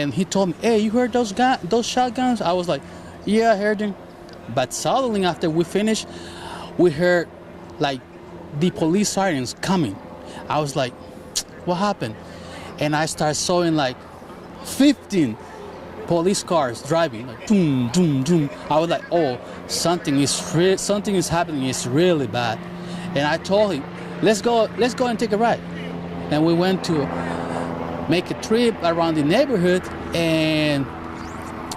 And he told me, hey, you heard those shotguns? I was like, yeah, I heard them. But suddenly after we finished, we heard like the police sirens coming. I was like, what happened? And I started sawing like 15 police cars driving, like doom, doom, doom. I was like, oh, something is happening. It's really bad. And I told him, let's go and take a ride. And we went to make a trip around the neighborhood, and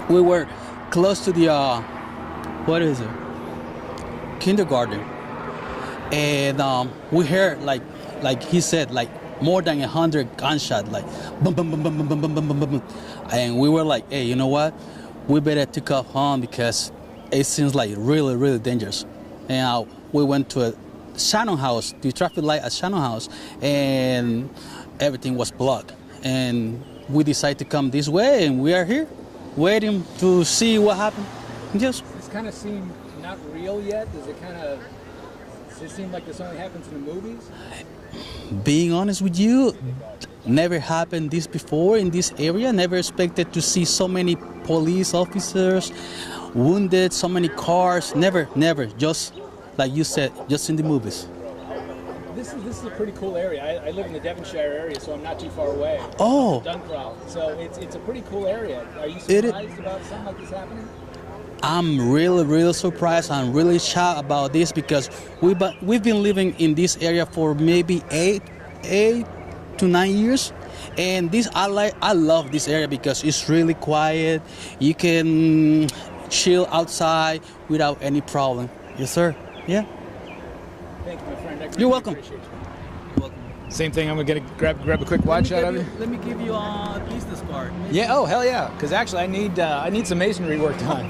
we were close to the kindergarten. And we heard like he said, like more than 100 gunshots, like boom, boom, boom, boom, boom, boom, boom, boom, boom, boom. And we were like, hey, you know what? We better take off home because it seems like really, really dangerous. And we went to a Shannon House, the traffic light at Shannon House, and everything was blocked. And we decided to come this way, and we are here, waiting to see what happened. Does this kind of seem not real yet? Does it seem like this only happens in the movies? Being honest with you, never happened this before in this area. Never expected to see so many police officers wounded, so many cars. Never. Just like you said, just in the movies. This is a pretty cool area. I live in the Devonshire area, so I'm not too far away. Oh. Duncroft. So it's a pretty cool area. Are you surprised about something like this happening? I'm really, really surprised. I'm really shocked about this because we've been living in this area for maybe 8 to 9 years, and I love this area because it's really quiet. You can chill outside without any problem. Yes, sir. Yeah. Thank you, my friend. You're welcome. Same thing. I'm gonna grab a quick wide shot of you. Let me give you a business card. Yeah. Oh, hell yeah. Because actually, I need some masonry work done.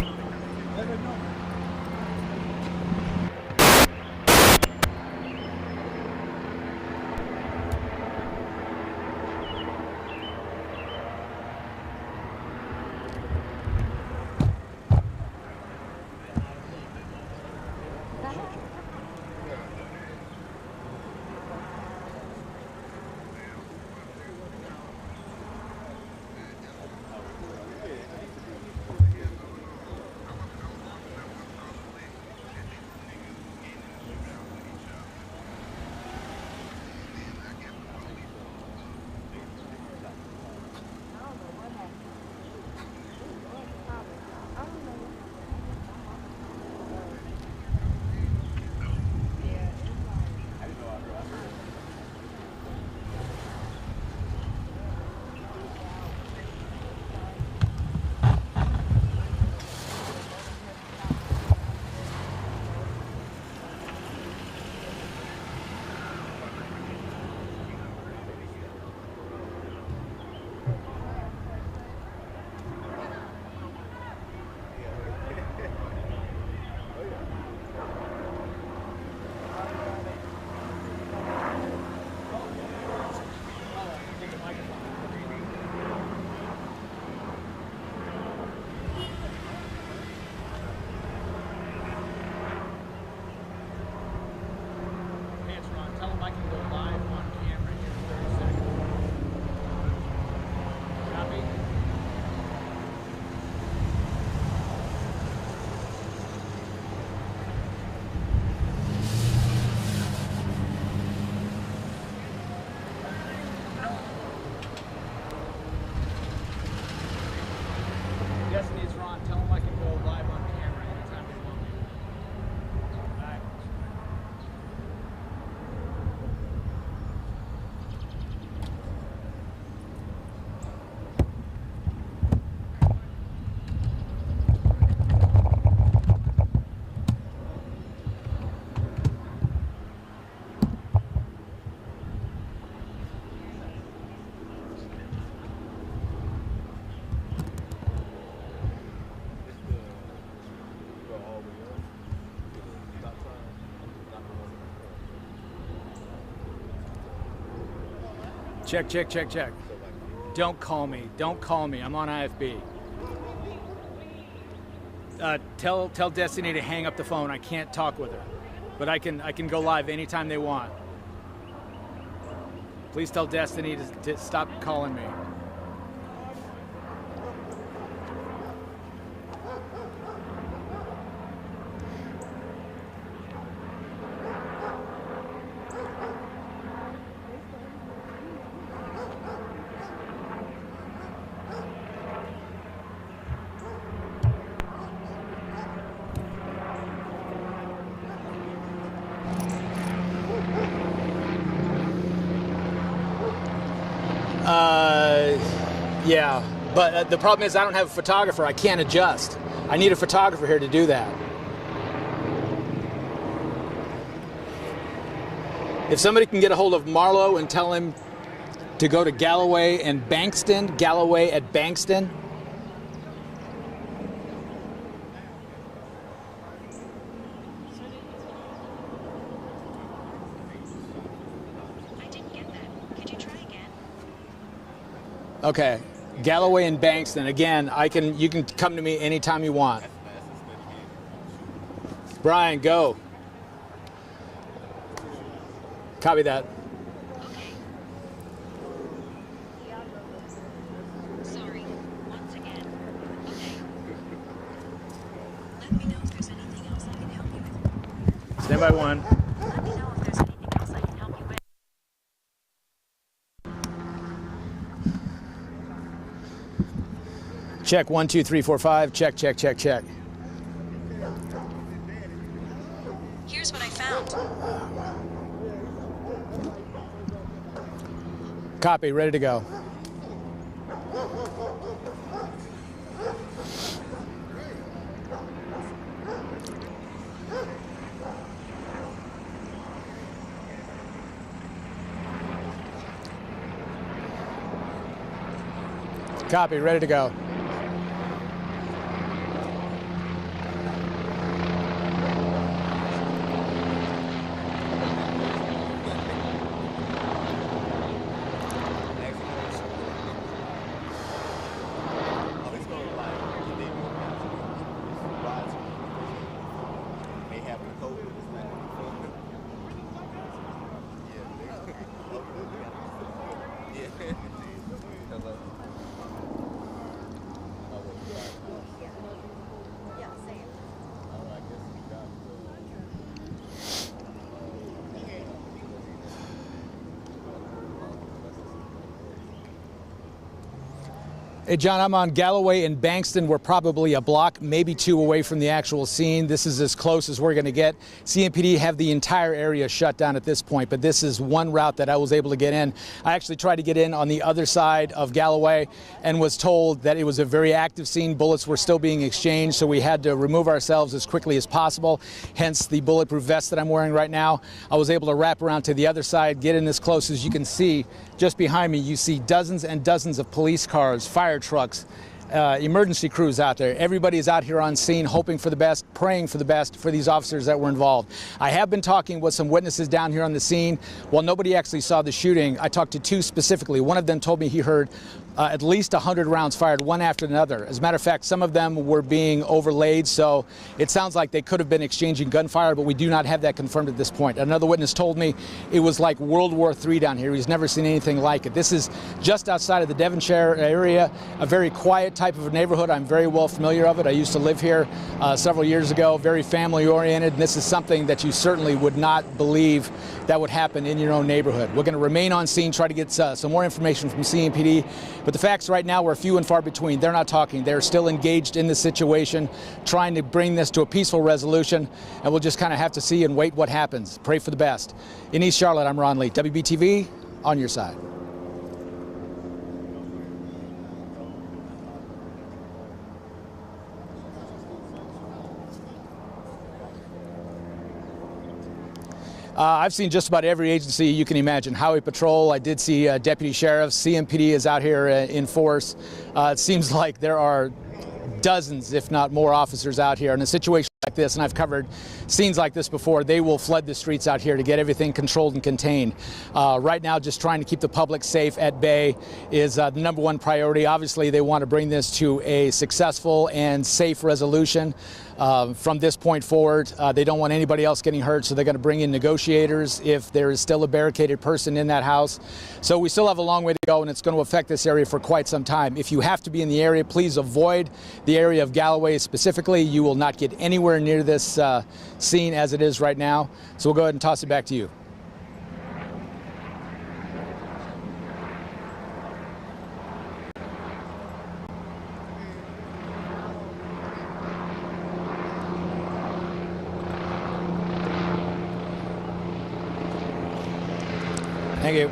Check. Don't call me. I'm on IFB. Tell Destiny to hang up the phone. I can't talk with her, but I can go live anytime they want. Please tell Destiny to stop calling me. Yeah, but the problem is I don't have a photographer. I can't adjust. I need a photographer here to do that. If somebody can get a hold of Marlowe and tell him to go to Galloway and Bankston, Galloway at Bankston. I didn't get that. Could you try again? Okay, Galloway and Bankston. Again, you can come to me anytime you want. Brian, go. Copy that. Okay. Sorry. Once again. Okay. Let me know if there's anything else I can help you with. Stand by one. Let me know if there's anything else I can help you with. Check 1, 2, 3, 4, 5. Check, check, check, check. Here's what I found. Copy, ready to go. Copy, ready to go. Hey, John, I'm on Galloway and Bankston. We're probably a block, maybe two away from the actual scene. This is as close as we're going to get. CMPD have the entire area shut down at this point, but this is one route that I was able to get in. I actually tried to get in on the other side of Galloway and was told that it was a very active scene. Bullets were still being exchanged, so we had to remove ourselves as quickly as possible, hence the bulletproof vest that I'm wearing right now. I was able to wrap around to the other side, get in as close as you can see. Just behind me, you see dozens and dozens of police cars, fire trucks, emergency crews out there. Everybody is out here on scene hoping for the best, praying for the best for these officers that were involved. I have been talking with some witnesses down here on the scene. While nobody actually saw the shooting, I talked to two specifically. One of them told me he heard at least 100 rounds fired, one after another. As a matter of fact, some of them were being overlaid, so it sounds like they could have been exchanging gunfire, but we do not have that confirmed at this point. Another witness told me it was like World War III down here. He's never seen anything like it. This is just outside of the Devonshire area, a very quiet type of neighborhood. I'm very well familiar of it. I used to live here several years ago, very family-oriented, and this is something that you certainly would not believe that would happen in your own neighborhood. We're going to remain on scene, try to get some more information from CMPD, but the facts right now are few and far between. They're not talking. They're still engaged in the situation, trying to bring this to a peaceful resolution, and we'll just kind of have to see and wait what happens. Pray for the best. In East Charlotte, I'm Ron Lee. WBTV, on your side. I've seen just about every agency you can imagine. Highway Patrol, I did see deputy sheriffs, CMPD is out here in force. It seems like there are dozens, if not more, officers out here in a situation like this, and I've covered scenes like this before. They will flood the streets out here to get everything controlled and contained. Right now, just trying to keep the public safe at bay is the number one priority. Obviously, they want to bring this to a successful and safe resolution. From this point forward, they don't want anybody else getting hurt, so they're going to bring in negotiators if there is still a barricaded person in that house. So we still have a long way to go, and it's going to affect this area for quite some time. If you have to be in the area, please avoid the area of Galloway specifically. You will not get anywhere near this scene as it is right now. So we'll go ahead and toss it back to you. Thank you.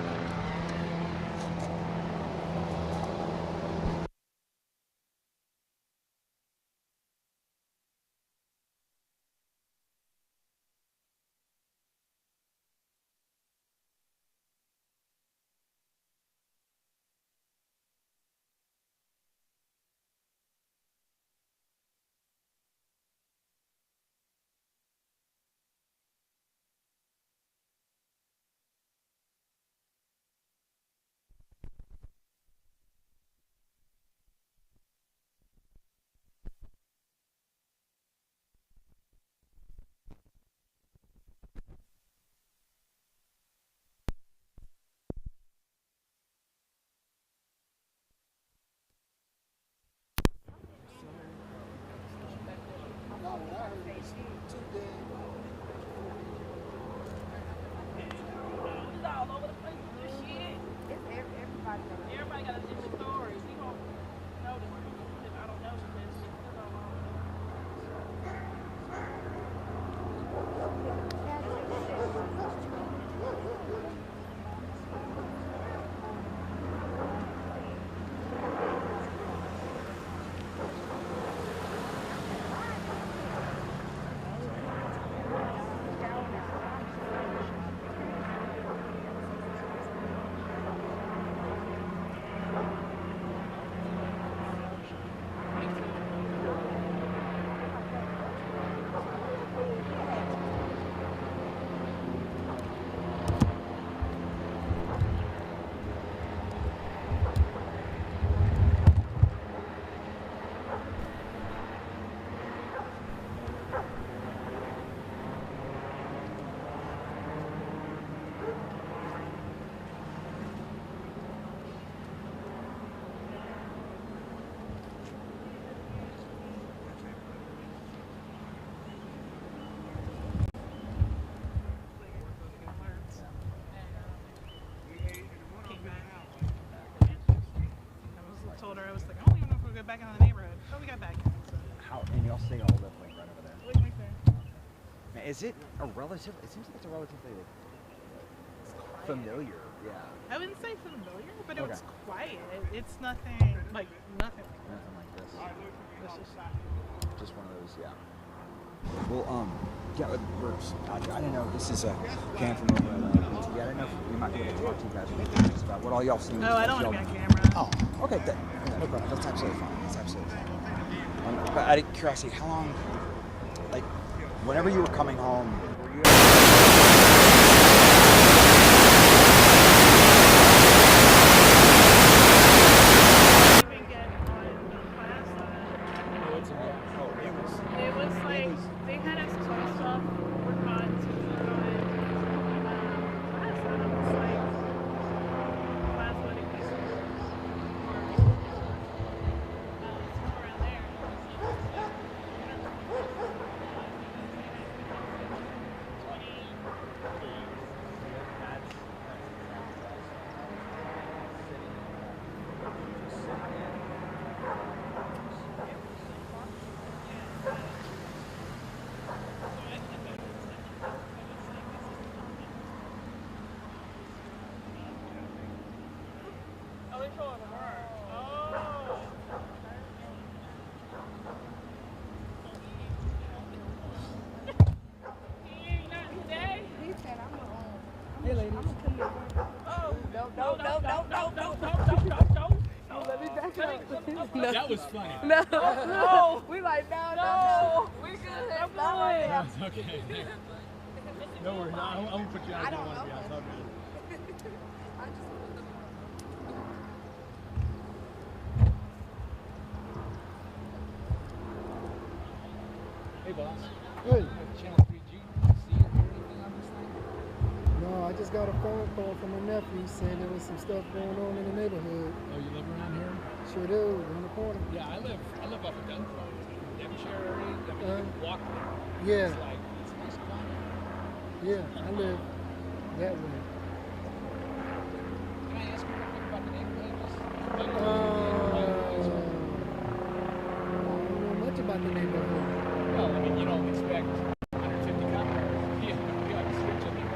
back into the neighborhood. So we got back. How? And y'all stay all up like right over there. Right there. Man, is it a relative? It seems like it's a relatively familiar. Yeah. I wouldn't say familiar, but it Okay. was quiet. It's nothing like nothing. Nothing like this. It's Just one of those. Yeah. Well, yeah, I didn't know this is a cam from over at PT. I didn't know if we might be able to talk to you guys a little bit just about what all y'all seen. No, I don't want to be on camera. Oh, okay. No problem. That's absolutely fine. That's absolutely fine. But out of curiosity, how long, like, whenever you were coming home, were you Even get on the class it was like they had us do stuff, work on class and it was like class what it was somewhere around there. Oh, they told her to work. Oh. He ain't nothing today. He said, Hey, ladies. Oh. No. let me back up. That was funny. No. We like, no. We good. I'm Not right now. That's okay. No worries. I'm gonna put you out. I don't know. Yeah, it's all good. I just Hey, boss. Hey, Channel 3G. See or hear anything on this thing? no, I just got a phone call from my nephew saying there was some stuff going on in the neighborhood. Oh, you live around here? Sure do, on the corner. Yeah, I live off of Duncrow. Devonshire area. I mean, you can walk there. Yeah, It's like, it's a nice climate. yeah, I live that way. Can I ask you real quick about the neighborhood? I don't know much about the neighborhood. Well, I mean, you don't expect 150 cop cars. Yeah, you have to switch it. I mean,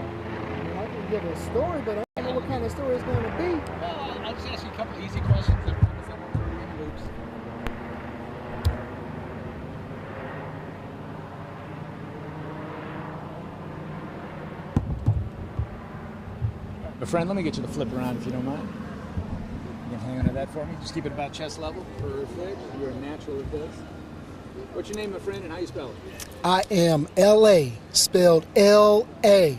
I can give a story, but I don't know what kind of story it's going to be. Well, I'll just ask you a couple of easy questions. I promise I won't throw you in loops. My friend, let me get you to flip around if you don't mind. You can hang on to that for me. Just keep it about chest level. Perfect. You're a natural at this. What's your name, my friend, and how you spell it? I am L.A., spelled L.A.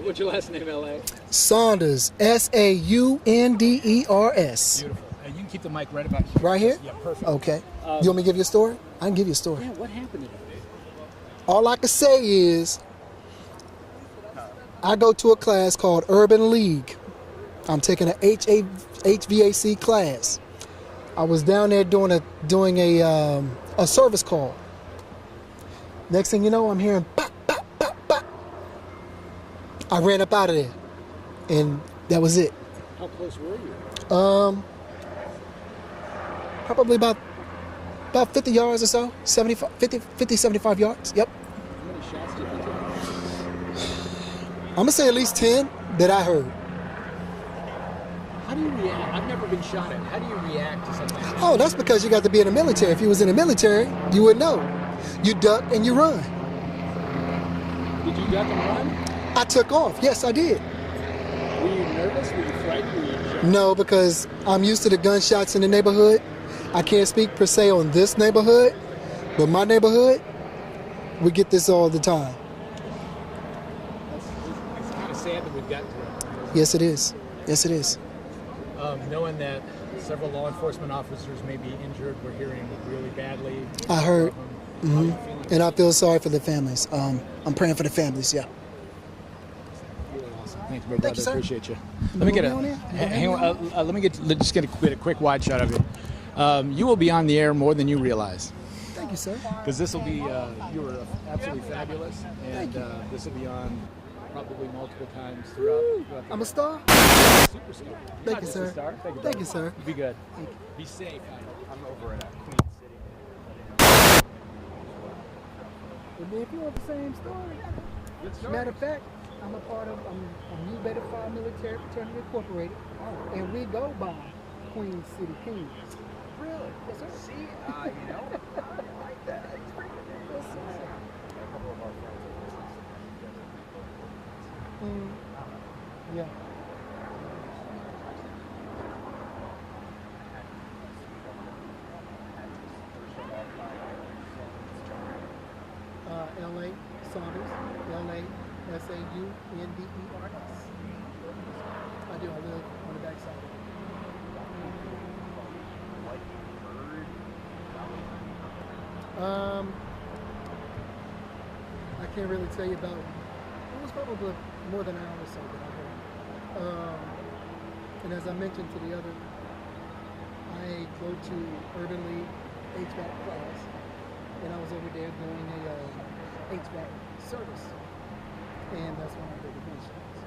What's your last name, L.A.? Saunders, Saunders. Beautiful. You can keep the mic right about here. Right here? Yeah, perfect. Okay. You want me to give you a story? I can give you a story. Yeah, what happened today? All I can say is I go to a class called Urban League. I'm taking a HVAC class. I was down there doing a service call. Next thing you know, I'm hearing pop, pop, pop, pop. I ran up out of there, and that was it. How close were you? Probably about 50 yards or so, 50, 75 yards. Yep. How many shots did you take? I'm gonna say at least 10 that I heard. How do you react? I've never been shot at. How do you react to something? Oh, that's because you got to be in the military. If you was in the military, you would know. You duck and you run. Did you duck and run? I took off. Yes, I did. Were you nervous? Were you frightened? Were you shocked? No, because I'm used to the gunshots in the neighborhood. I can't speak per se on this neighborhood, but my neighborhood, we get this all the time. It's kind of sad that we've gotten to that. Yes, it is. Yes, it is. Knowing that several law enforcement officers may be injured, we're hearing really badly. I heard. How are you feeling? And I feel sorry for the families. I'm praying for the families, yeah. Really awesome. Thank you, brother. Thank you, sir. Appreciate you. Let me get a. Hang on. Let me just get a quick wide shot of you. You will be on the air more than you realize. Thank you, sir. Because this will be, you were absolutely fabulous, and this will be on probably multiple times throughout the I'm a star. superstar. You're Thank not you, just sir. a star. Thank you, Thank brother. you, sir. Be good. Be safe. I hope. I'm over at Queen City. And if you want the same story, matter of fact, I'm New Better Fire Military Fraternity Incorporated, and we go by Queen City Kings. Really? Yes, sir. See, I like that. That's pretty good. Yes, sir. A couple of our friends are listening together. Yeah. L.A. Saunders, L.A. Saunders. I do. I live on the backside. I can't really tell you about. It was probably more than an hour or so that I heard. And as I mentioned to the other, I go to Urban League HVAC class, and I was over there doing a HVAC service, and that's when I did the gunshots.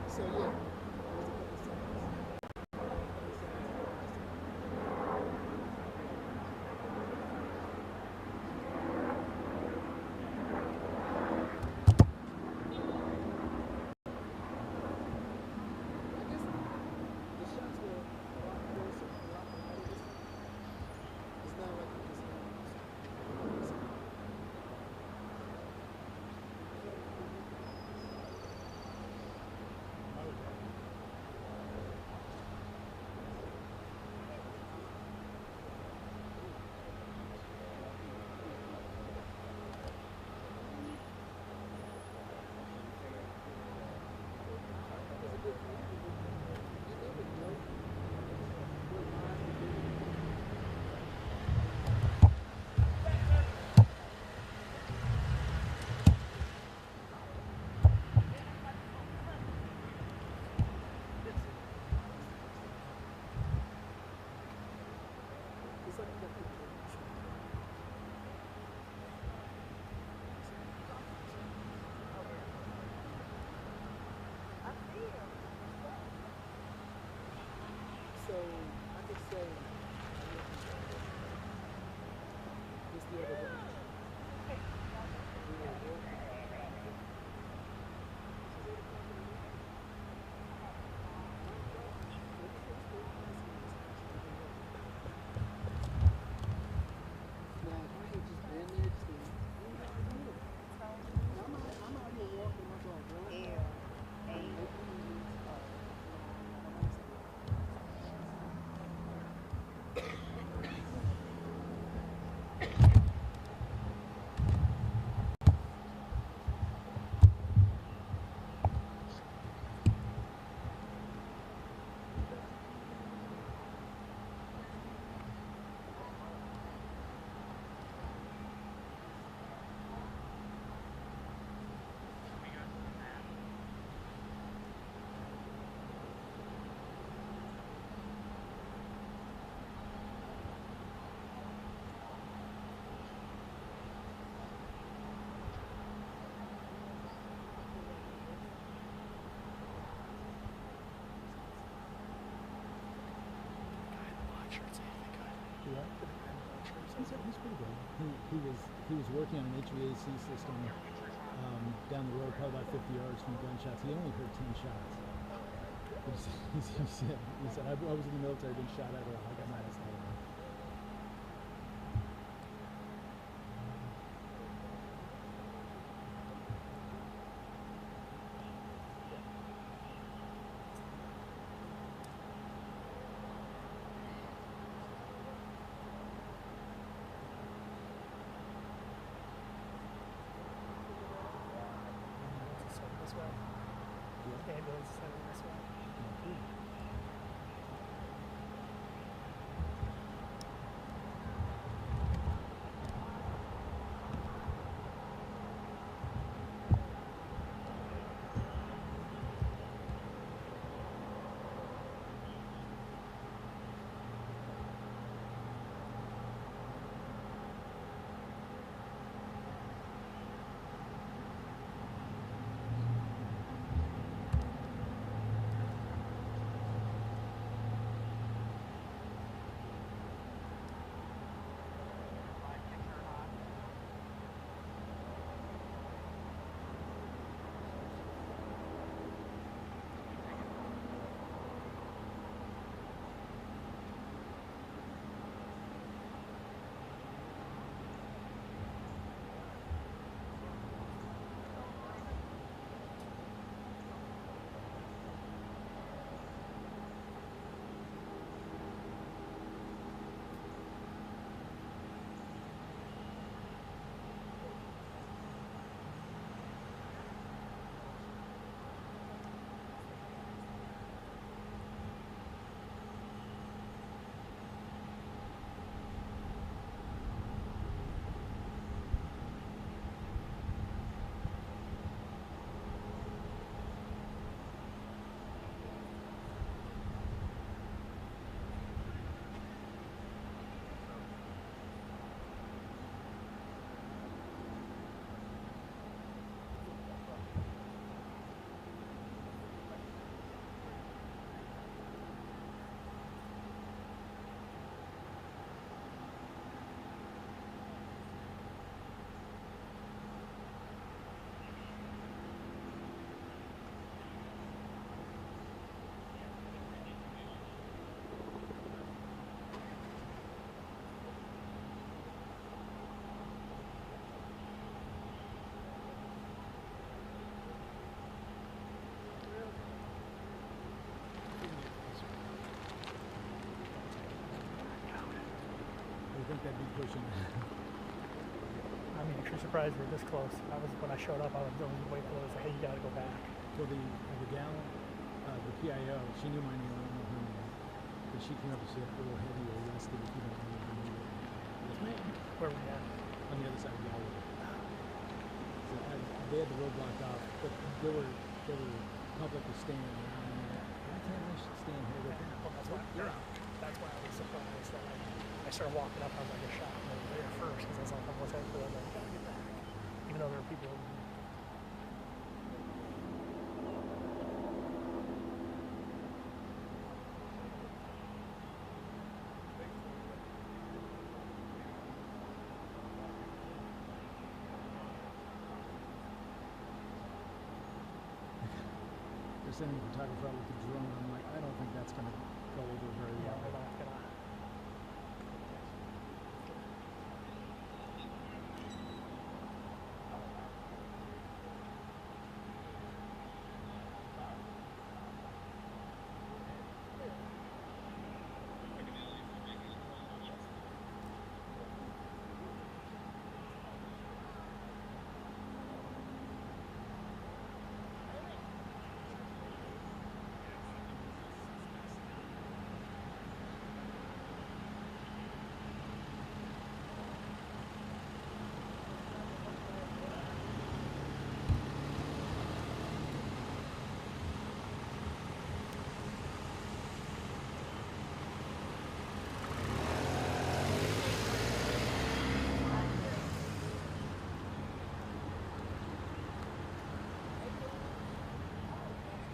So yeah. So I could say just the other day. Now, if I had just been there, I'm out here walking my dog, bro. He's pretty good. He was working on an HVAC system down the road, probably about 50 yards from the gunshots. He only heard 10 shots. He said, I was in the military, been shot at a lot. I got my ass out of there. way. The ambulance is heading this way. I think that'd be pushing. I'm actually surprised we're this close. I was when I showed up, I was going way close. Like, hey, you gotta go back. Well, the gal, the PIO, she knew my name. I don't know her name, but she came up and said, "Oh, have you arrested if you don't know my name?" Yes, ma'am. Where we at? On the other side of Galway. So they had the road blocked off, but there were public was standing around. And why can't I stand here with them? Well, that's why I was surprised that I started walking up. I was like, a shot over there first because I was like, what's that for? I was like, gotta get back. Even though there were people. They're sending a photographer out with a drone. I'm like, I don't think that's going to go over very Yeah, well. they're not gonna.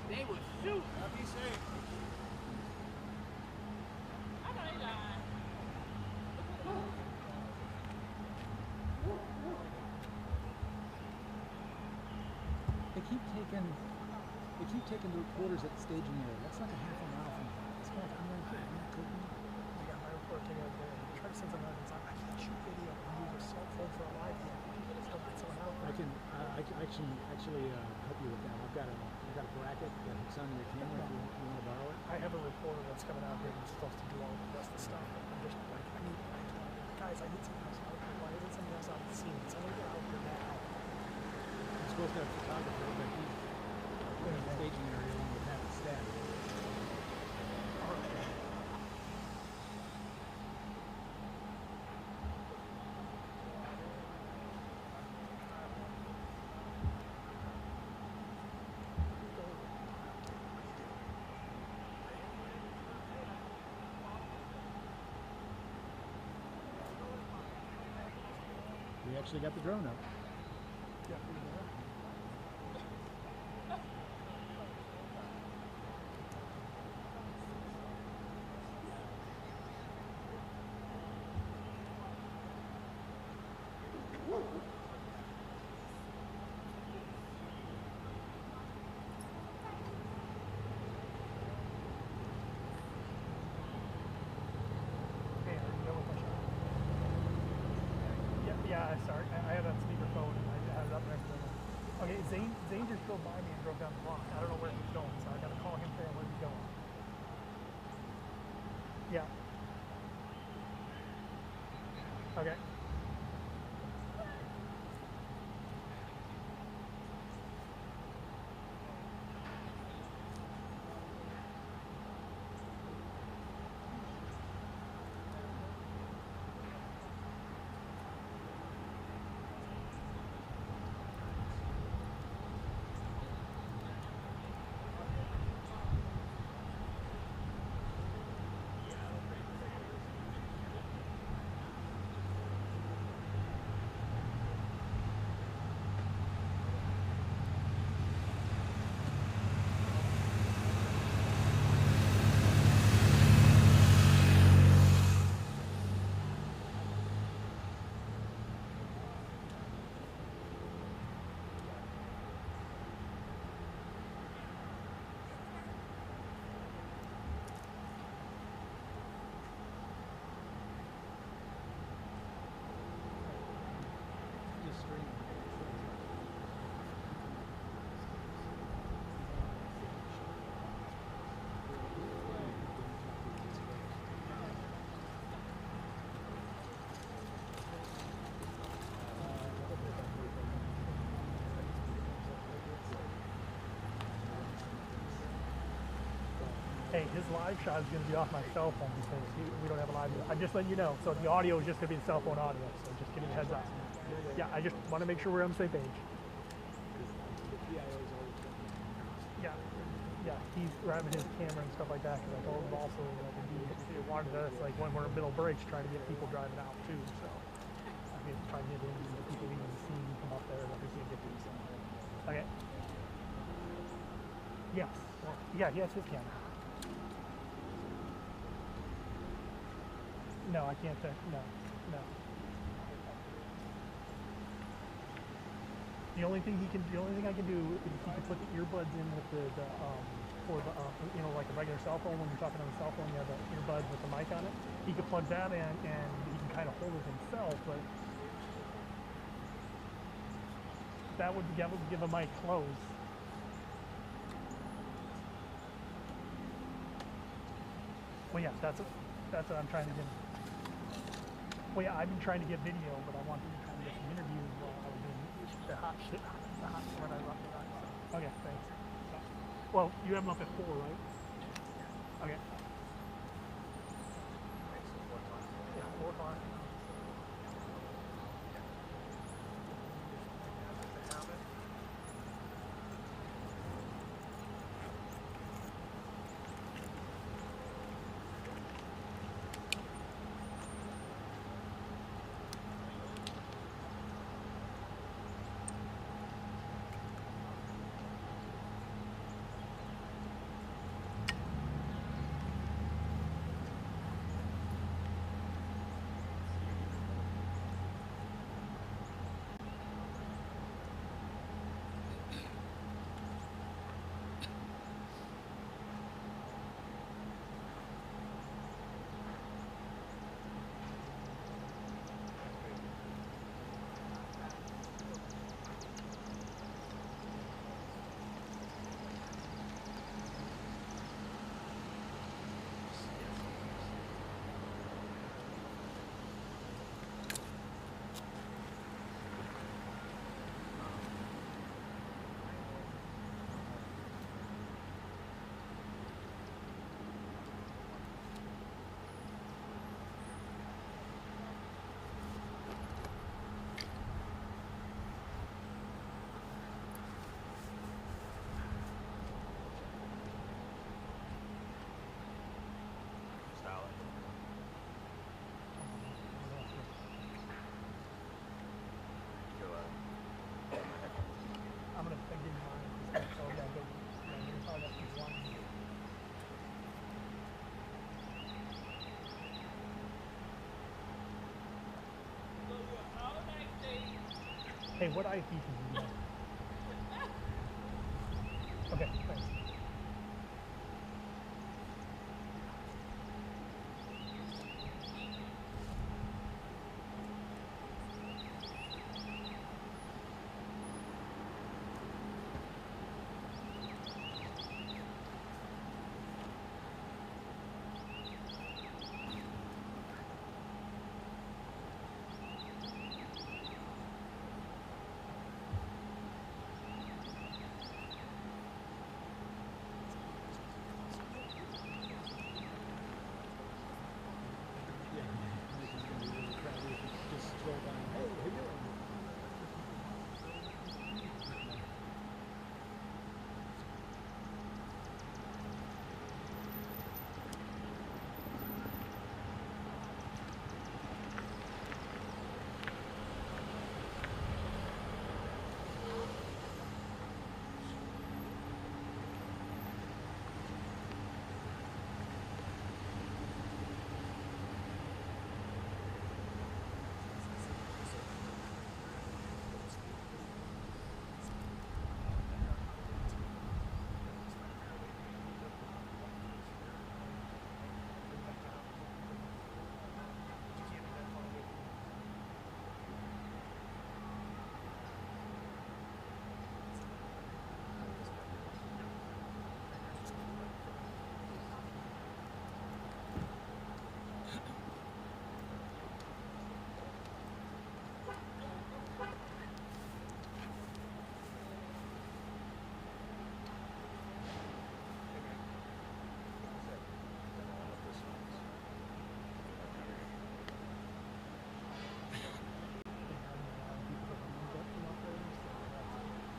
They would shoot. Be safe. I know they died. They keep taking the reporters at the staging area. That's like a half a mile from here. It's not, I'm right here. I'm not cooking. I got my report together there. I tried to send some evidence. I can't shoot video and use a cell phone for a live video. So get someone out there. I can actually help you with that. I've got a bracket that hooks onto your camera if you want to borrow it. I have a reporter that's coming out here who's supposed to do all the rest of the stuff. I'm just like, guys, I need something else out here. Why isn't somebody else out at the scene? Somebody get out here now. I'm supposed to have a photographer, but actually got the drone up. Yeah, pretty good. Hey, are you done with my shot? Yeah, sorry. I had it on speakerphone and I had it up next to him. Okay, Zane just drove by me and drove down the block. I don't know where he's going, so I gotta call him and say where he's going. Yeah. Okay. Hey, his live shot is going to be off my cell phone because we don't have a live. I'm just letting you know. So the audio is just going to be the cell phone audio. So just giving you a heads up. Yeah, I just want to make sure we're on the same page. Yeah, he's grabbing his camera and stuff like that because I told him also that he wanted us, like when we're in middle breaks, trying to get people driving out too. So I mean, try to get in the people leaving the scene come up there that we can't get to. So. Okay. Yes. Well, yeah, he has his camera. No, I can't say. No. The only thing I can do is he can put the earbuds in with for the like a regular cell phone. When you're talking on a cell phone, you have the earbuds with the mic on it. He could plug that in and he can kind of hold it himself, but that would give a mic close. Well, yeah, that's what I'm trying to do. Well, yeah, I've been trying to get video, but I wanted to try to get some interviews while I was doing the hot shit when I left the ride. So. Okay, thanks. Well, you have them up at 4, right? Okay. Yeah, 4 o'clock. Hey, what IP can you know? Okay, thanks.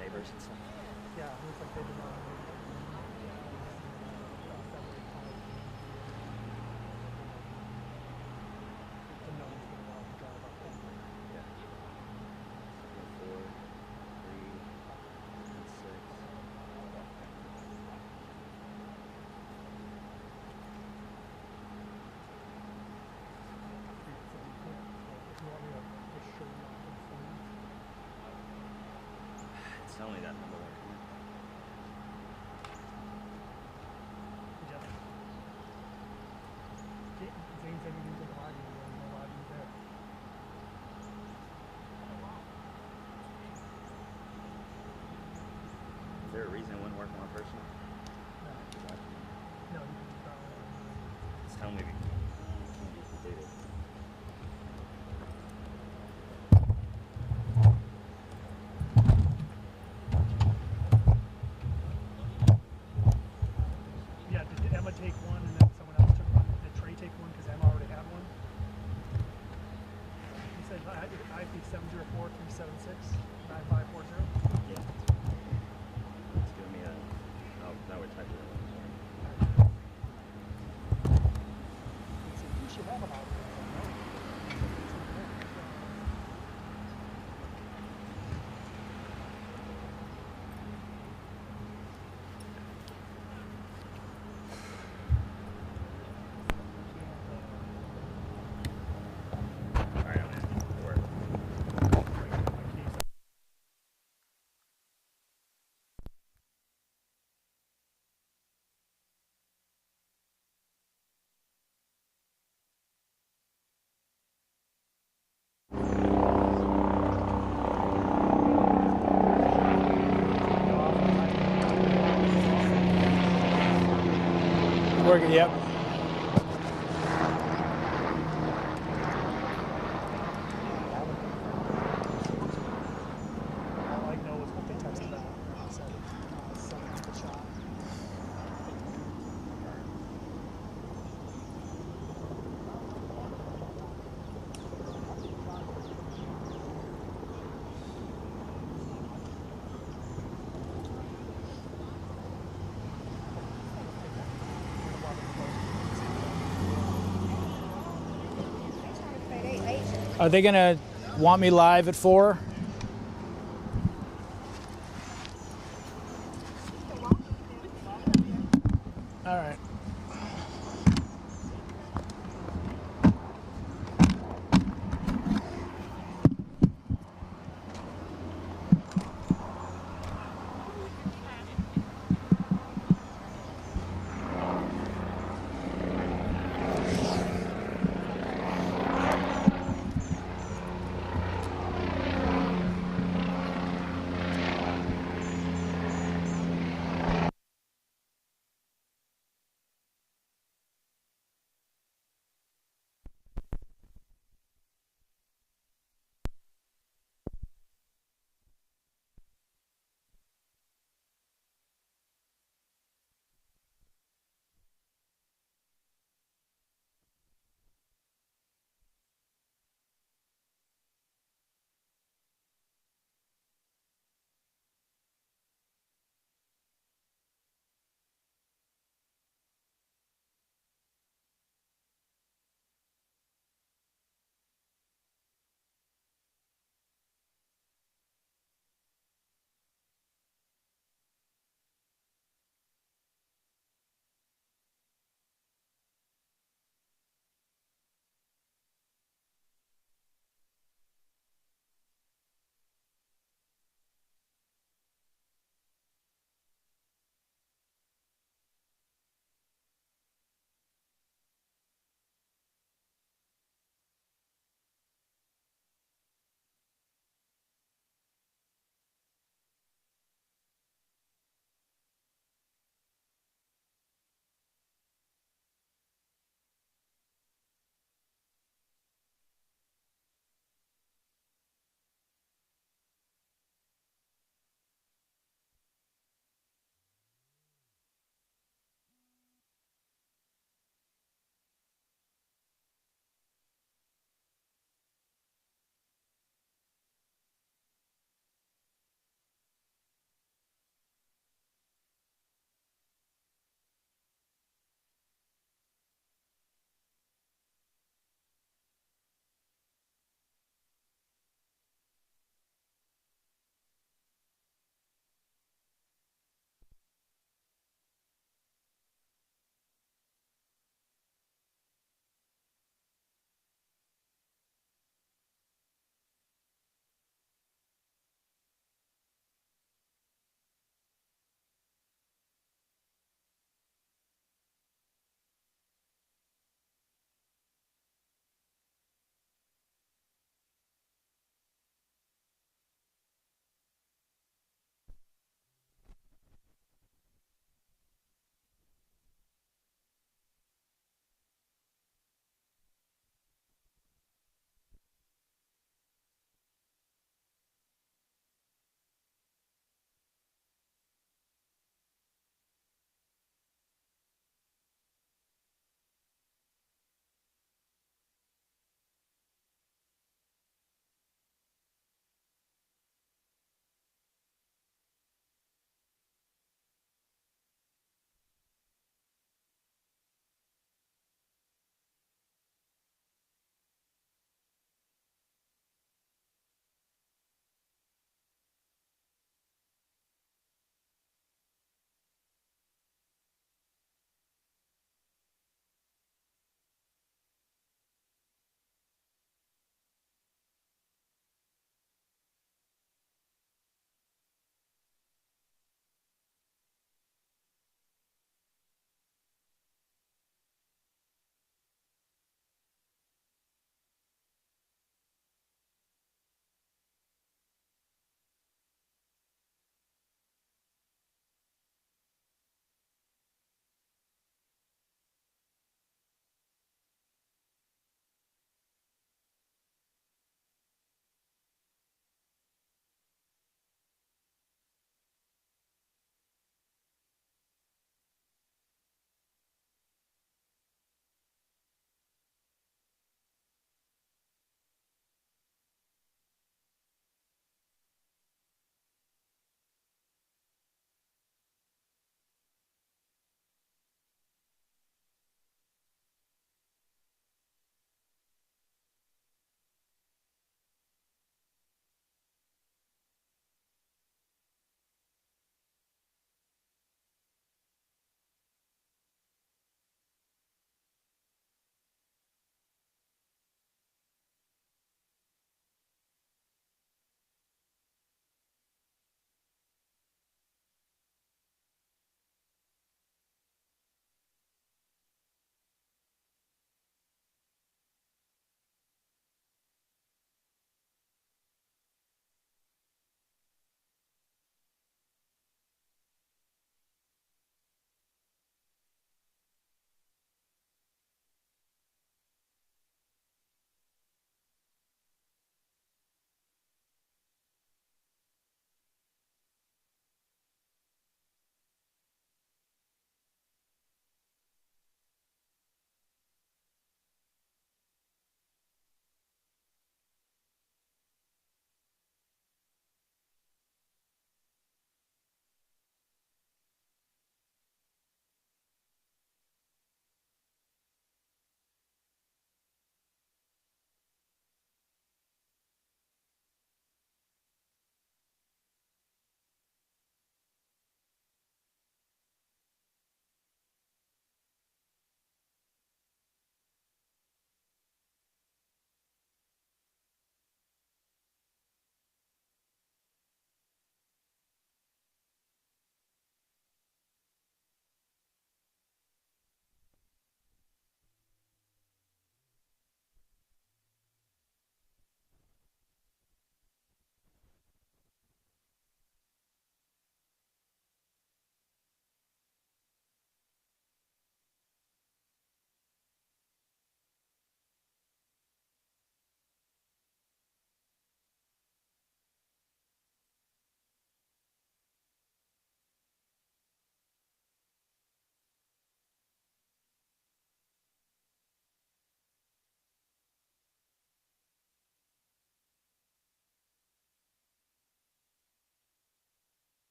Neighbors and stuff. Yeah, it looks like they've been on. Yeah. 4, 3, and 6. It's only that number there. Zane said he didn't get the login, there was no login there. Is there a reason it wouldn't work more personal? No, you can just Just tell me if it can be completed. Yeah, did Emma take one and then someone else took one? Did Trey take one because Emma already had one? He said IP 704-376-9540. Yeah. It's giving me a. Oh, now we're typing it. You should have an option. Alright, I'm in. It worked. Working, yep. All I know is what they texted out. It said, sending the shot. Are they gonna want me live at 4? All right.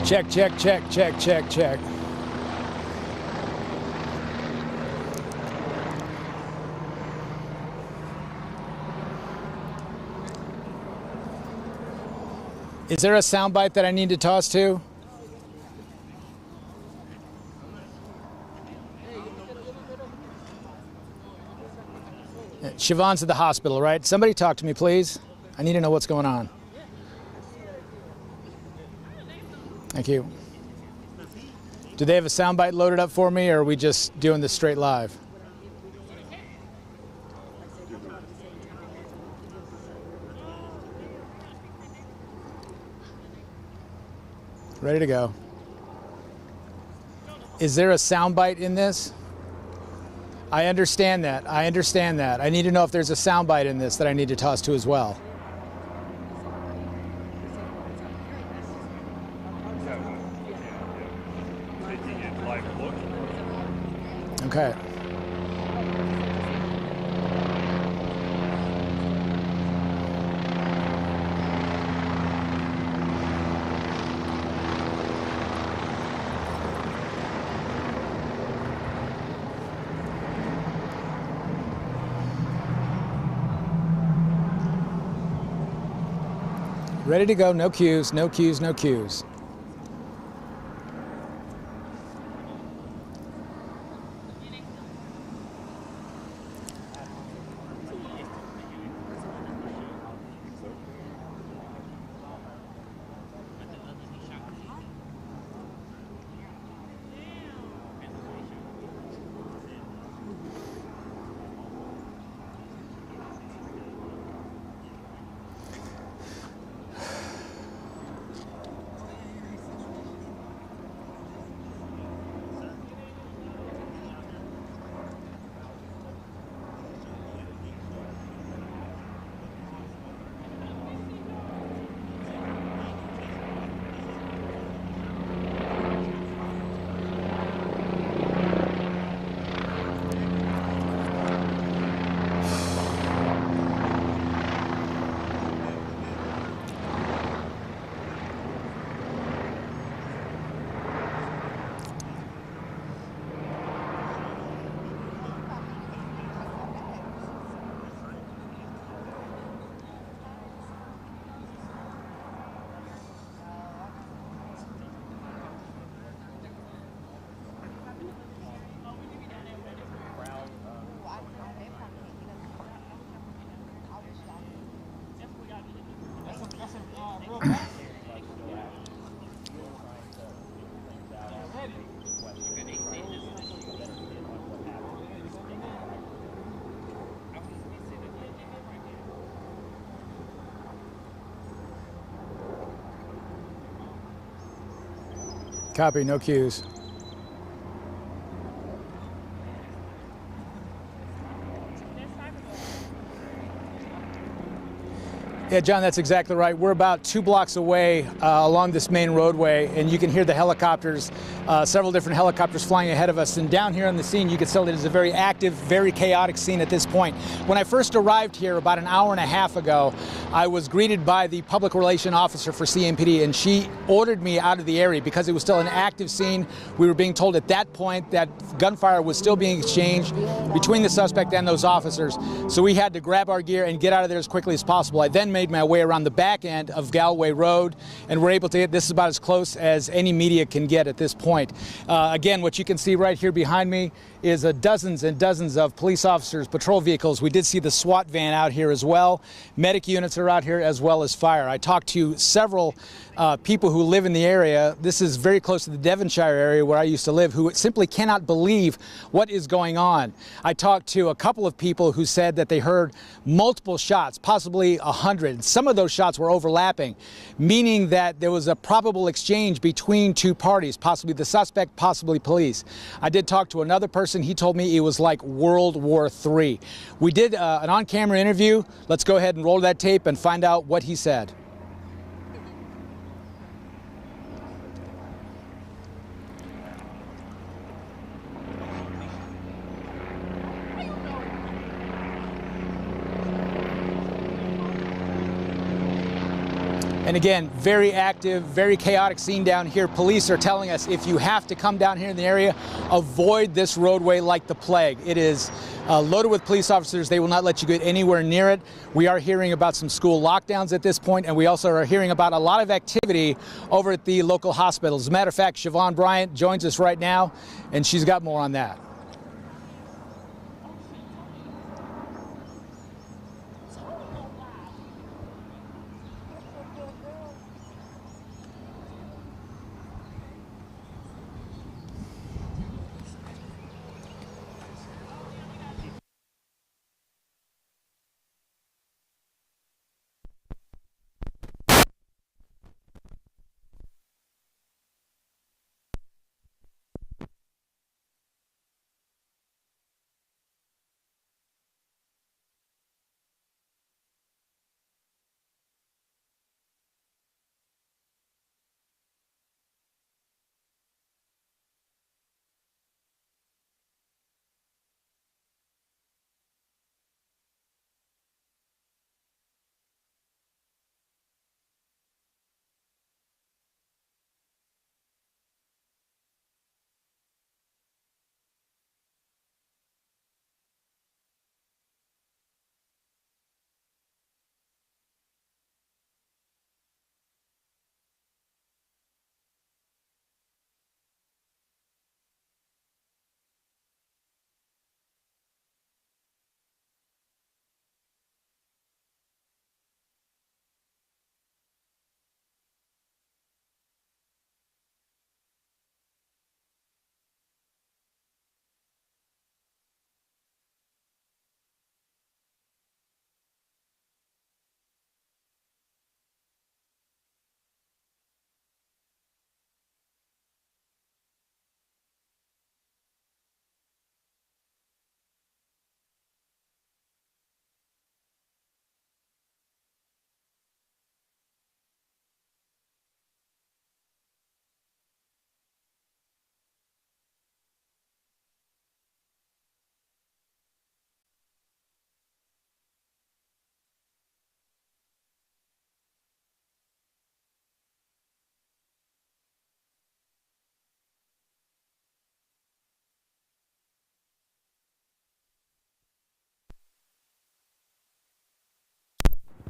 Check, check, check, check, check, check. Is there a soundbite that I need to toss to? Siobhan's at the hospital, right? Somebody talk to me, please. I need to know what's going on. Thank you. Do they have a soundbite loaded up for me, or are we just doing this straight live? Ready to go. Is there a soundbite in this? I understand that. I understand that. I need to know if there's a soundbite in this that I need to toss to as well. Okay. Ready to go, no cues, no cues, no cues. Copy, no cues. Yeah, John, that's exactly right. We're about 2 blocks away along this main roadway, and you can hear the helicopters, several different helicopters flying ahead of us. And down here on the scene, you can tell it is a very active, very chaotic scene at this point. When I first arrived here about an hour and a half ago, I was greeted by the public relation officer for CMPD, and she ordered me out of the area because it was still an active scene. We were being told at that point that gunfire was still being exchanged between the suspect and those officers. So we had to grab our gear and get out of there as quickly as possible. I then made my way around the back end of Galway Road, and we're able to get, this is about as close as any media can get at this point. Again, what you can see right here behind me is dozens and dozens of police officers, patrol vehicles. We did see the SWAT van out here as well. Medic units are out here as well as fire. I talked to several people who live in the area. This is very close to the Devonshire area where I used to live, who simply cannot believe what is going on. I talked to a couple of people who said that they heard multiple shots, possibly 100. Some of those shots were overlapping, meaning that there was a probable exchange between two parties, possibly the suspect, possibly police. I did talk to another person. He told me it was like World War III. We did an on-camera interview. Let's go ahead and roll that tape and find out what he said. And again, very active, very chaotic scene down here. Police are telling us if you have to come down here in the area, avoid this roadway like the plague. It is loaded with police officers. They will not let you get anywhere near it. We are hearing about some school lockdowns at this point, and we also are hearing about a lot of activity over at the local hospitals. As a matter of fact, Siobhan Bryant joins us right now, and she's got more on that.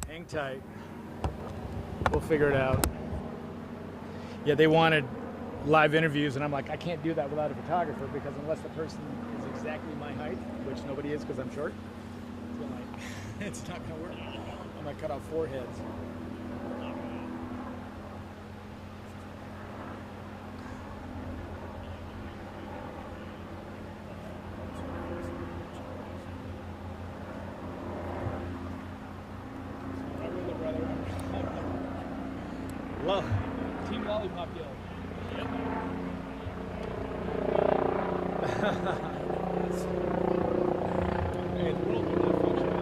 Hang tight. We'll figure it out. Yeah, they wanted live interviews, and I'm like, I can't do that without a photographer, because unless the person is exactly my height, which nobody is because I'm short, it's not gonna work. I'm gonna cut off foreheads. Well, Team Lollipop Guild. Yep. Hey, the world will not function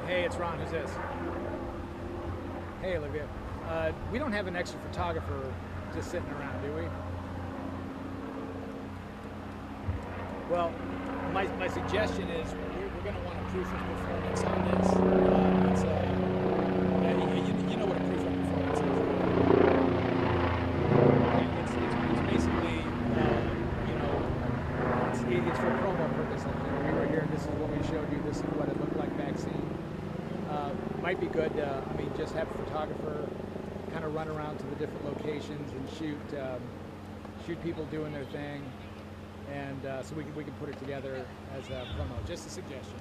Hey, it's Ron. Who's this? Hey, Olivia. We don't have an extra photographer just sitting around, do we? Well, my suggestion is we're going to want a proof of performance on this. You know what a proof of performance is. It's basically, it's for promo purpose. We were here, this is what we showed you, this is what it looked like vaccine. Might be good, just have a photographer kind of run around to the different locations and shoot people doing their thing, and so we can put it together as a promo. Just a suggestion.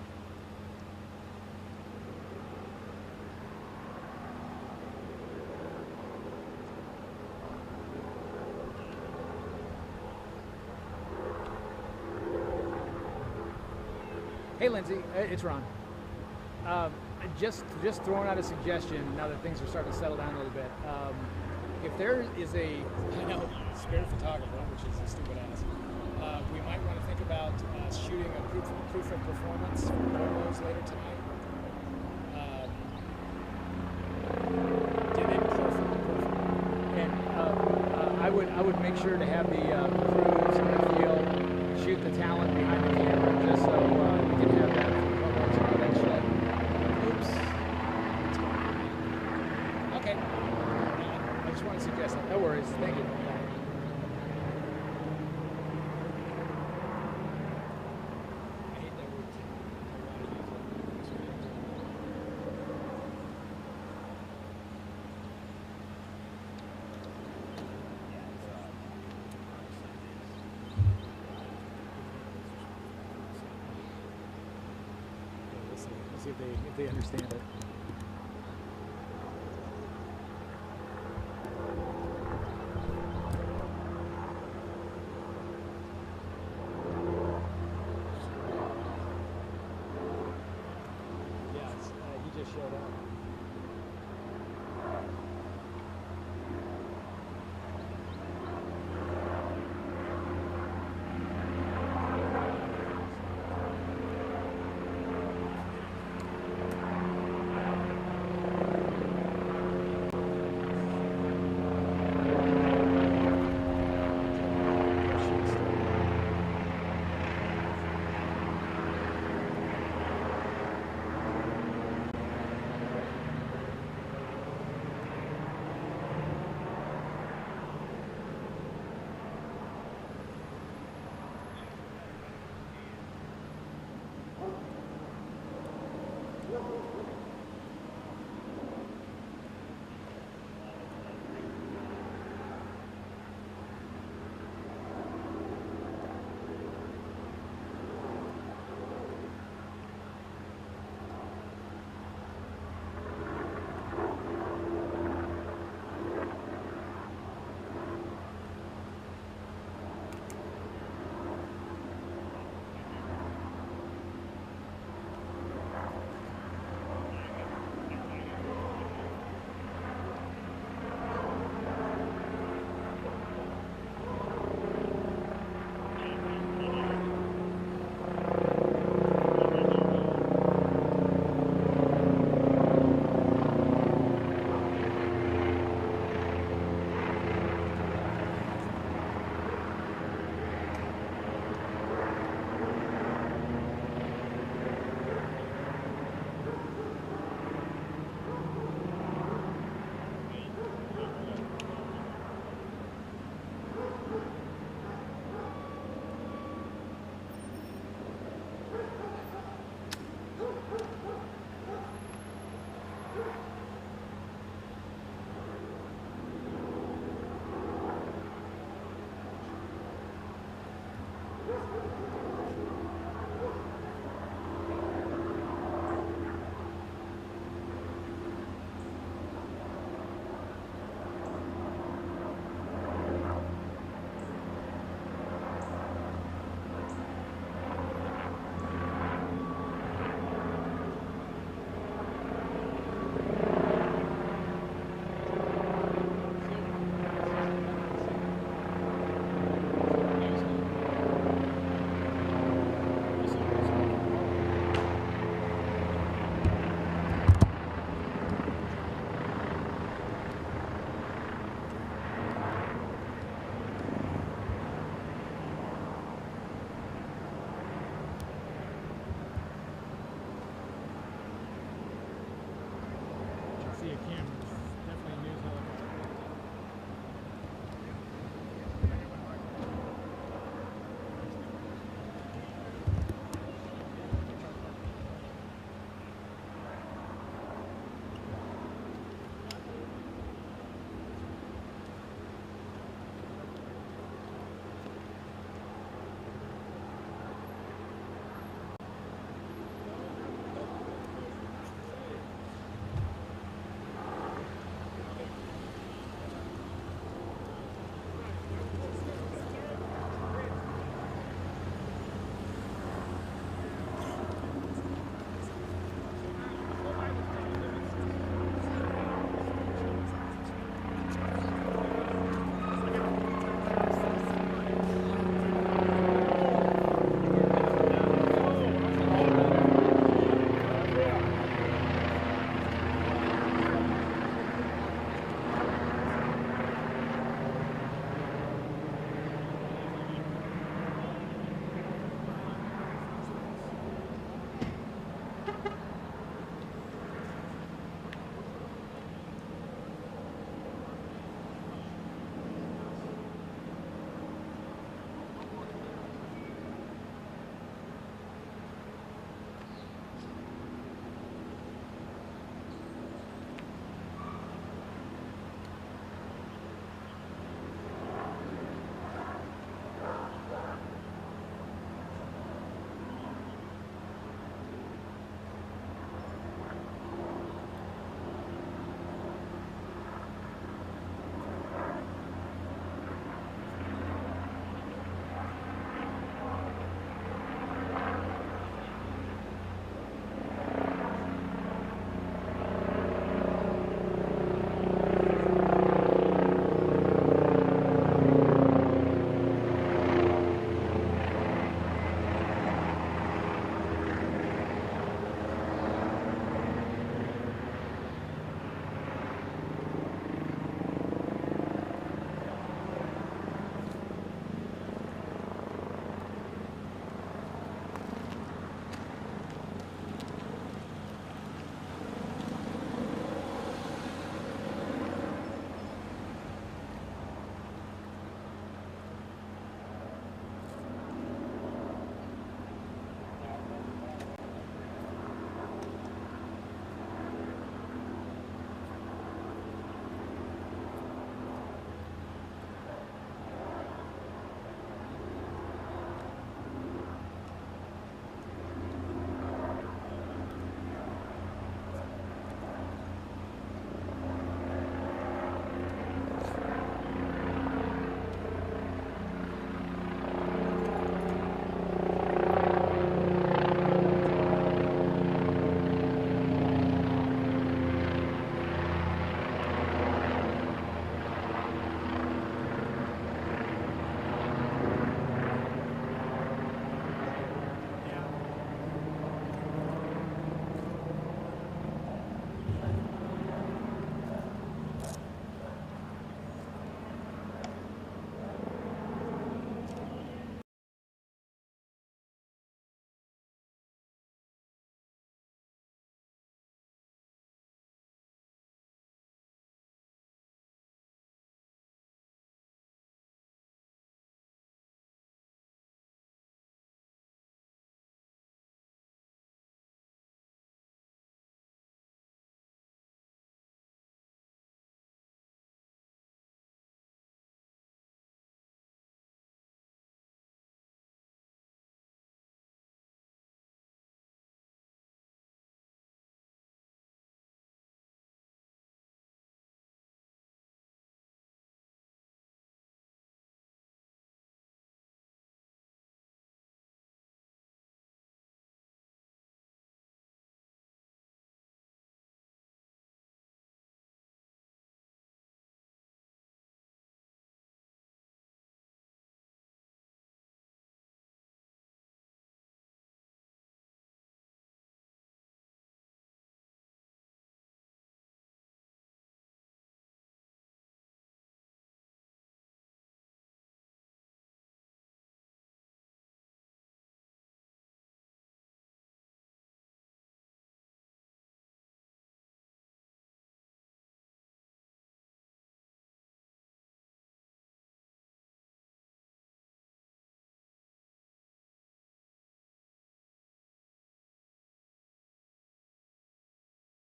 Hey, Lindsay, it's Ron. Just throwing out a suggestion now that things are starting to settle down a little bit. If there is a, I know, spare photographer, which is a stupid ass, we might want to think about shooting a proof of performance for photos later tonight. Get it perfect. And I would make sure to have the crews in the field shoot the talent behind the camera, just so we can have that for photos and all that shit. Oops. Okay. I just want to suggest that. No worries. Thank you. I hate that word too. We'll see if they understand it.